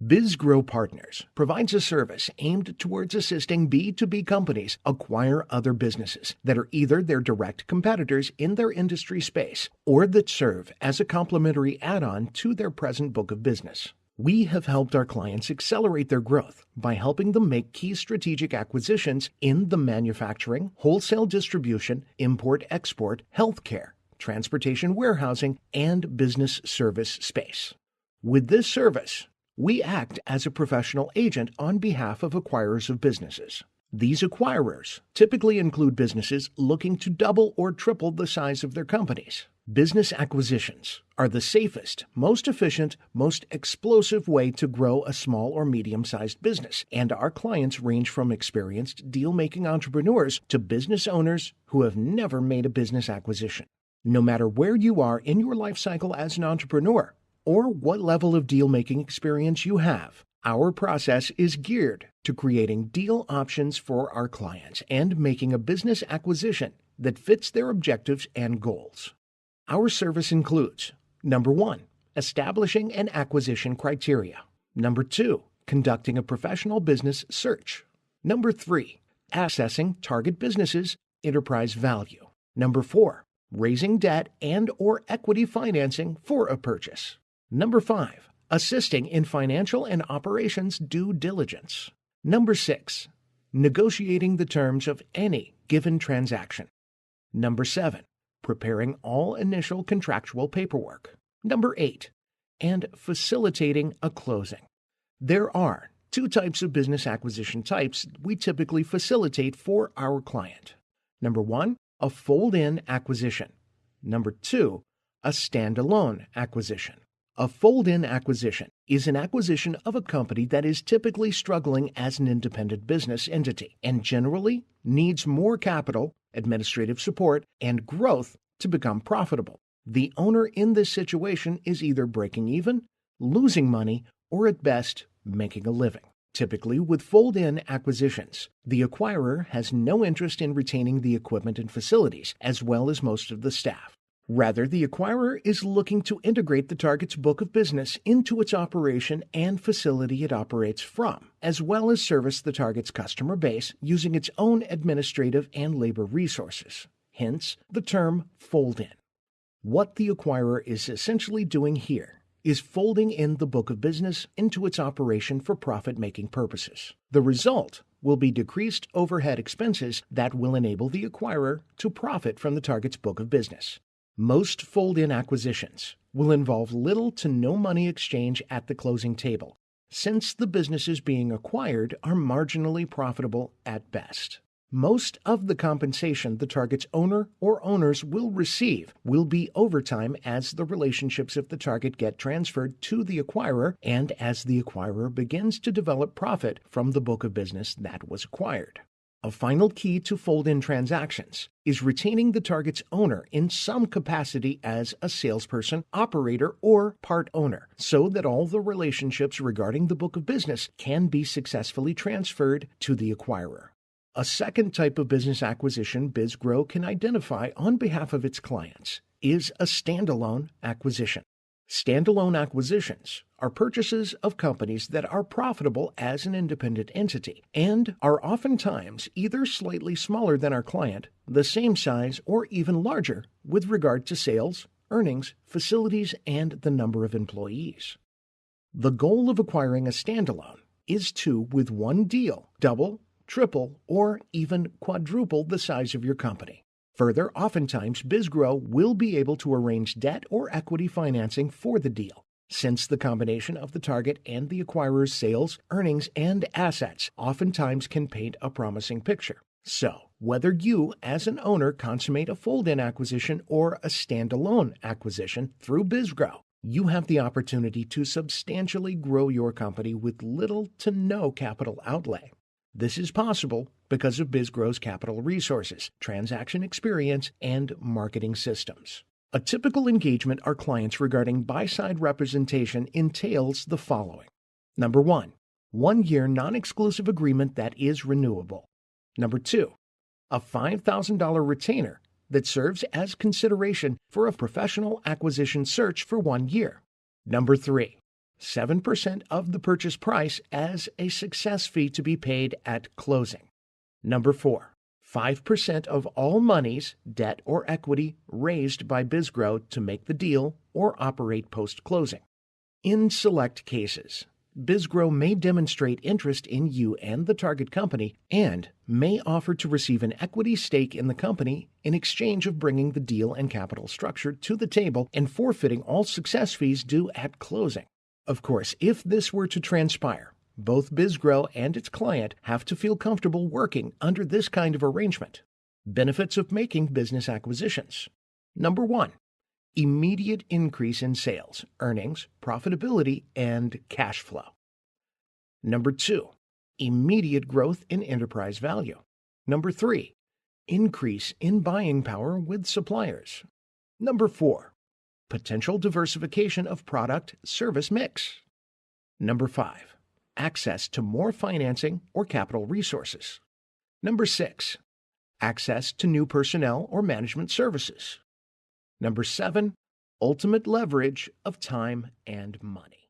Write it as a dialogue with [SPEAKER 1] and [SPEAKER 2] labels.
[SPEAKER 1] BizGro Partners provides a service aimed towards assisting B2B companies acquire other businesses that are either their direct competitors in their industry space or that serve as a complementary add-on to their present book of business. We have helped our clients accelerate their growth by helping them make key strategic acquisitions in the manufacturing, wholesale distribution, import-export, healthcare, transportation warehousing, and business service space. With this service, we act as a professional agent on behalf of acquirers of businesses. These acquirers typically include businesses looking to double or triple the size of their companies. Business acquisitions are the safest, most efficient, most explosive way to grow a small or medium-sized business, and our clients range from experienced deal-making entrepreneurs to business owners who have never made a business acquisition. No matter where you are in your life cycle as an entrepreneur, or what level of deal-making experience you have, our process is geared to creating deal options for our clients and making a business acquisition that fits their objectives and goals. Our service includes, number 1, establishing an acquisition criteria. Number 2, conducting a professional business search. Number 3, assessing target businesses' enterprise value. Number 4, raising debt and/or equity financing for a purchase. Number 5, assisting in financial and operations due diligence. Number 6, negotiating the terms of any given transaction. Number 7, preparing all initial contractual paperwork. Number 8, and facilitating a closing. There are 2 types of business acquisition types we typically facilitate for our client. Number 1, a fold-in acquisition. Number 2, a standalone acquisition. A fold-in acquisition is an acquisition of a company that is typically struggling as an independent business entity and generally needs more capital, administrative support, and growth to become profitable. The owner in this situation is either breaking even, losing money, or at best, making a living. Typically, with fold-in acquisitions, the acquirer has no interest in retaining the equipment and facilities, as well as most of the staff. Rather, the acquirer is looking to integrate the target's book of business into its operation and facility it operates from, as well as service the target's customer base using its own administrative and labor resources. Hence, the term fold-in. What the acquirer is essentially doing here is folding in the book of business into its operation for profit-making purposes. The result will be decreased overhead expenses that will enable the acquirer to profit from the target's book of business. Most fold-in acquisitions will involve little to no money exchange at the closing table, since the businesses being acquired are marginally profitable at best. Most of the compensation the target's owner or owners will receive will be overtime as the relationships of the target get transferred to the acquirer and as the acquirer begins to develop profit from the book of business that was acquired. A final key to fold-in transactions is retaining the target's owner in some capacity as a salesperson, operator, or part owner, so that all the relationships regarding the book of business can be successfully transferred to the acquirer. A second type of business acquisition BizGro can identify on behalf of its clients is a standalone acquisition. Standalone acquisitions are purchases of companies that are profitable as an independent entity and are oftentimes either slightly smaller than our client, the same size, or even larger with regard to sales, earnings, facilities, and the number of employees. The goal of acquiring a standalone is to, with one deal, double, triple, or even quadruple the size of your company. Further, oftentimes, BizGro will be able to arrange debt or equity financing for the deal, since the combination of the target and the acquirer's sales, earnings, and assets oftentimes can paint a promising picture. So, whether you, as an owner, consummate a fold-in acquisition or a standalone acquisition through BizGro, you have the opportunity to substantially grow your company with little to no capital outlay. This is possible because of BizGro's capital resources, transaction experience, and marketing systems. A typical engagement our clients regarding buy-side representation entails the following. Number 1, 1-year non-exclusive agreement that is renewable. Number 2, a $5,000 retainer that serves as consideration for a professional acquisition search for 1 year. Number 3, 7% of the purchase price as a success fee to be paid at closing. Number 4, 5% of all monies, debt or equity raised by BizGro to make the deal or operate post-closing. In select cases, BizGro may demonstrate interest in you and the target company and may offer to receive an equity stake in the company in exchange of bringing the deal and capital structure to the table and forfeiting all success fees due at closing. Of course, if this were to transpire, both BizGro and its client have to feel comfortable working under this kind of arrangement. Benefits of making business acquisitions. Number 1. Immediate increase in sales, earnings, profitability, and cash flow. Number 2, immediate growth in enterprise value. Number 3, increase in buying power with suppliers. Number 4, potential diversification of product-service mix. Number 5, access to more financing or capital resources. Number 6, access to new personnel or management services. Number 7, ultimate leverage of time and money.